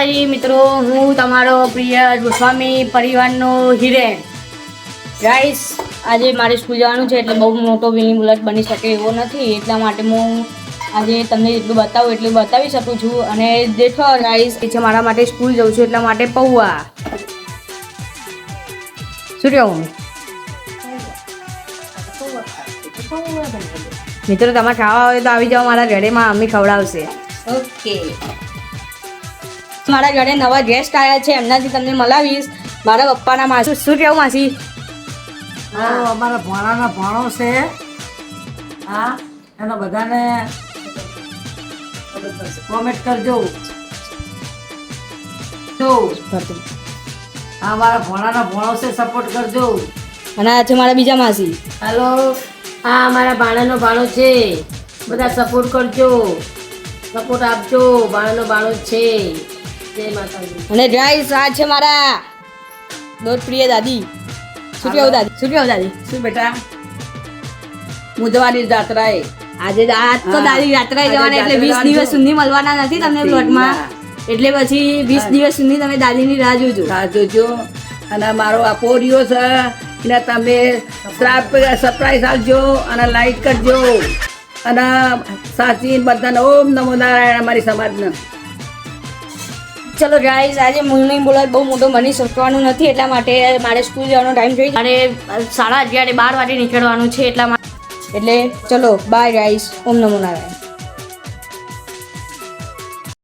મિત્રો હું તમારો પ્રિય ગોસ્વામી પરિવારનો હિરેન ગાઈસ આજે મારે સ્કૂલ જવાનું છે એટલે બહુ મોટો વિલિંગ બુલેટ બની શકે એવો નથી એટલા માટે હું આજે તમને જેટલું બતાવું એટલું બતાવી શકું છું અને દેખો ગાઈસ છે મારા માટે સ્કૂલ જઉં છું એટલા માટે પૌવા શું કહું મિત્રો તમારે ખાવા હોય તો આવી જાઓ મારા ઘરેમાં મમ્મી ખવડાવશે ઓકે મારા ઘરે નવા ગેસ્ટ આવ્યા છે એમનાથી તમને મળાવીશ મારા પપ્પાના માસી શું કહેવું માસી હા અમારા ભણાના ભણો છે હા એનો બધાને કોમેન્ટ કરજો હા મારા ભણાના ભણો છે સપોર્ટ કરજો અને આ છે મારા બીજા માસી હેલો હા મારા ભાણાનો ભાણો છે બધા સપોર્ટ કરજો સપોર્ટ આપજો ભાણાનો ભાણો છે જય માતાજી અને ગાઈસ આ છે મારા લોકપ્રિય દાદી શું કહેવું દાદી શું બેટા મુદવાની જાત્રાએ આજે આજ તો દાદી યાત્રાએ જવાના એટલે 20 દિવસ સુધી મળવાના નથી તમને પ્લોટમાં એટલે પછી 20 દિવસ સુધી તમે દાદીની રાહ જોજો અને મારો આ પોરિયો છે એને તમે સરપ્રાઈઝ આપજો અને લાઈક કરજો અને સાચી બધાને ઓમ નમો નારાયણ અમારી સમાજને ચલો ગાઈસ આજે મુન્ની બોલર બહુ મોટો બની શકવાનું નથી એટલા માટે મારે સ્કૂલ જવાનો ટાઈમ થઈ મારે 11:30 12 વાગે નીકળવાનું છે એટલા માટે એટલે ચલો બાય ગાઈસ ઓમ નમો નારાયણ